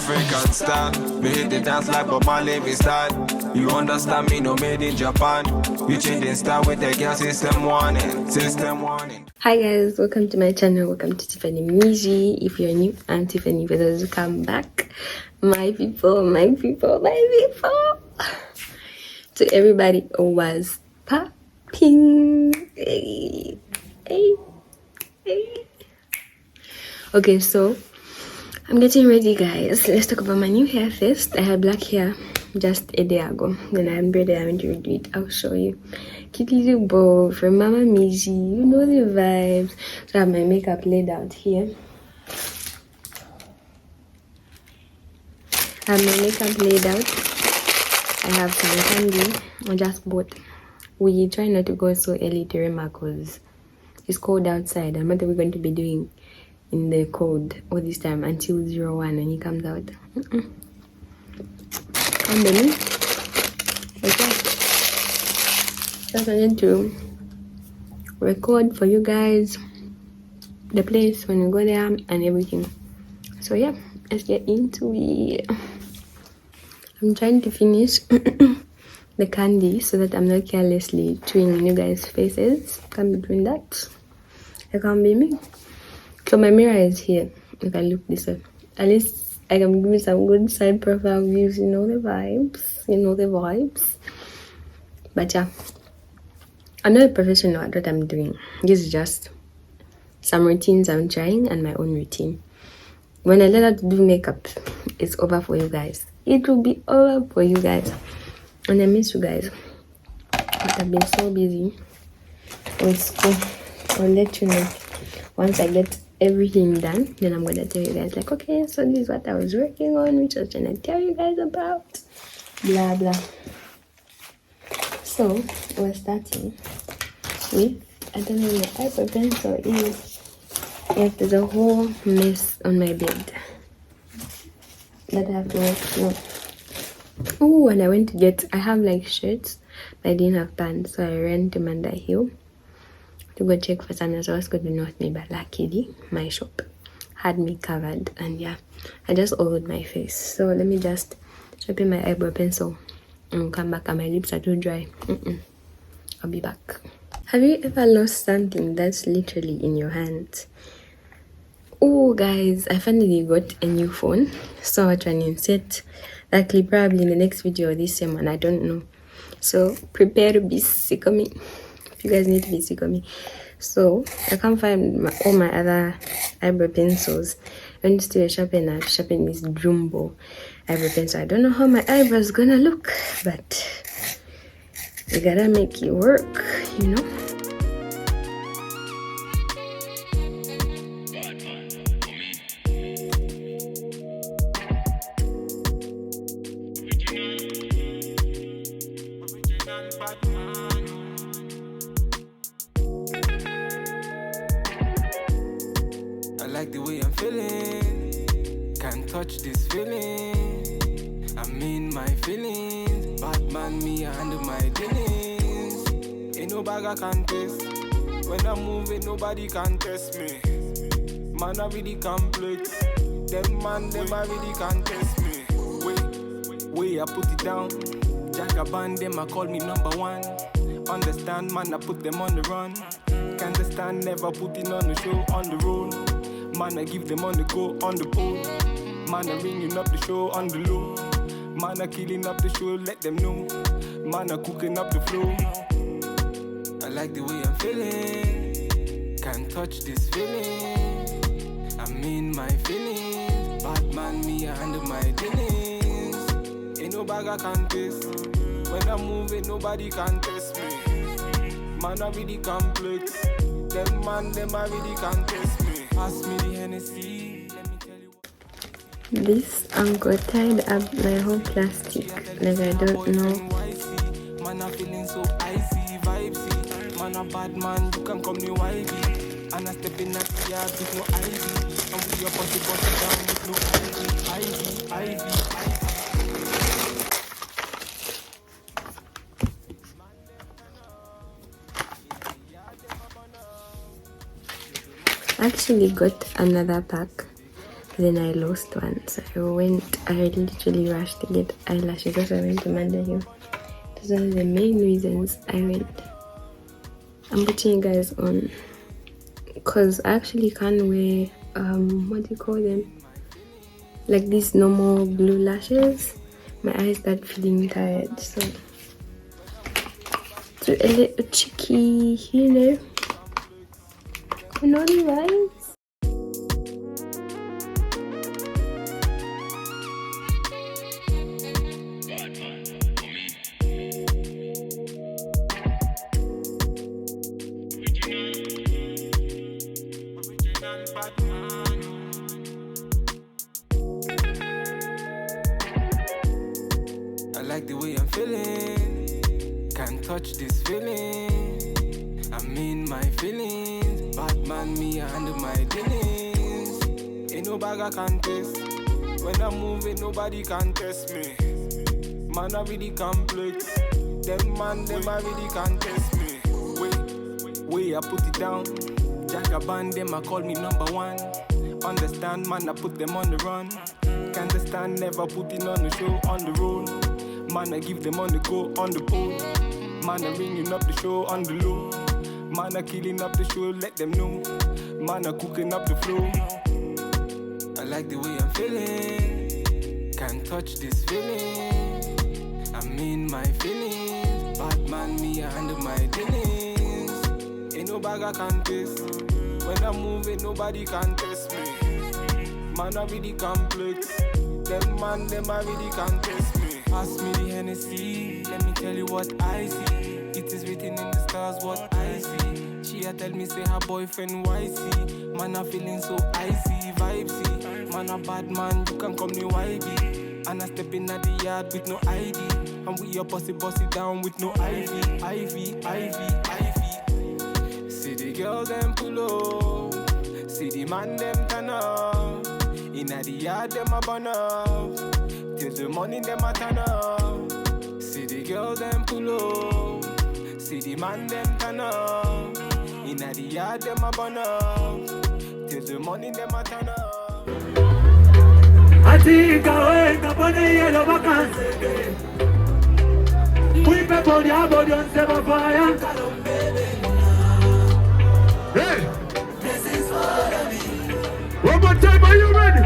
African style. Me hit the dance like Bob Marley be style. You understand me, no made in Japan. You changing style with the girl system warning. System warning. Hi guys, welcome to my channel. Welcome to Tiffany Miji. If you're new, I'm Tiffany. For those who come back, my people. To everybody who was popping. Hey. Okay, so I'm getting ready, guys. Let's talk about my new hair first. I had black hair just a day ago. Then I braided. I went to redo it. I'll show you. Cute little bow from Mama Miji. You know the vibes. So I have my makeup laid out here. I have my makeup laid out. I have some candy. I just bought. We try not to go so early to Rema because it's cold outside. And what are we going to be doing in the cold all this time until 01 when he comes out? And then, okay. Just wanted to record for you guys the place when we go there and everything. So yeah, let's get into it. I'm trying to finish the candy so that I'm not carelessly chewing in you guys' faces. Can't be doing that. I can't be me. So my mirror is here. If I look this way, at least I can give you some good side profile views. You know the vibes. But yeah, I'm not a professional at what I'm doing. This is just some routines I'm trying and my own routine. When I let out to do makeup, it's over for you guys. It will be over for you guys. And I miss you guys. But I've been so busy with school. I'll let you know once I get everything done. Then I'm gonna tell you guys like, okay, so this is what I was working on, which I was trying to tell you guys about. Blah blah. So we're starting with, I don't know where my eyebrow pencil is. Yes, there's a whole mess on my bed that I have to work through. Oh, and I went to get, I have like shirts, but I didn't have pants, so I ran to Manda Hill to go check for some. So I was going to North Me, but luckily my shop had me covered. And yeah, I just oiled my face. So let me just sharpen my eyebrow pencil and come back. And my lips are too dry. I'll be back. Have you ever lost something that's literally in your hand? Oh guys, I finally got a new phone, so I try and insert that clip probably in the next video or this same one, I don't know. So prepare to be sick of me if you guys need to be sick of me. So I can't find all my other eyebrow pencils. I went to a sharpen. I've sharpened this jumbo eyebrow pencil. I don't know how my eyebrows gonna look, but you gotta make it work, you know. I like the way I'm feeling. Can't touch this feeling. I mean my feelings. Batman, me, I handle my dealings. Ain't no bag I can test. When I'm moving, nobody can test me. Man, I really complex. Them man, them I really can test me. Way I put it down. Jagaban, them I call me number one. Understand, man, I put them on the run. Can't understand, never putting on the show, on the road. Man, I give them on the go, on the pole. Man, I ringing up the show on the low. Man, I killing up the show, let them know. Man, I cooking up the flow. I like the way I'm feeling. Can't touch this feeling. I mean my feelings. Batman, me, I handle my dealings. Ain't no bag I can test. When I'm moving, nobody can test me. Man, I really complex. Them man, them I really can test me. Pass me the Hennessy. Let me tell you what. This uncle tied up my whole plastic like I don't know. Man, I'm feeling so icy, vibesy. Man, a bad man, you can call me wifey. And I step in at the yard with no ivy. And with your body down with no ivy. I actually got another pack Then I lost one, so I literally rushed to get eyelashes. Also, I went to Mandalay. Those are the main reasons I went. I'm putting you guys on because I actually can't wear what do you call them, like these normal blue lashes. My eyes start feeling tired, so it's a little cheeky, you know the vibes. I like the way I'm feeling. Can't touch this feeling. I'm in my feelings. Batman, me, I handle my dealings. Ain't no bag I can taste. When I'm moving, nobody can test me. Man, I really complex. Them I really can test me. Wait, I put it down. Jagaban, them I call me number one. Understand, man, I put them on the run. Can't understand, never putting on the show, on the road. Man, I give them on the go, on the pole. Man, I ringing up the show on the low. Man, I killing up the show, let them know. Man, I cooking up the flow. I like the way I'm feeling. Can't touch this feeling. I'm in my feelings. Batman, me, I handle my dealings. Ain't no bag I can taste. When I'm moving, nobody can test me. Man, I really complex. Them I really can test me. Pass me the Hennessy, let me tell you what I see. It is written in the stars what I see. She a tell me say her boyfriend YC. Man, I feeling so icy, vibesy. Man, a bad man, you can call me YB. And I step in at the yard with no ID. And we a bossy down with no Ivy. See the girl them pull up. See the man them turn up. Inna the yard them a burn up. Till the morning them a turn up. See the girl them pull up. See the man them turn up. Inna the yard them a burn up. Till the morning them a turn up. I think I wake up on the yellow vacancy. We people the body on seven fire. Hey! This is for me. One more time, are you ready?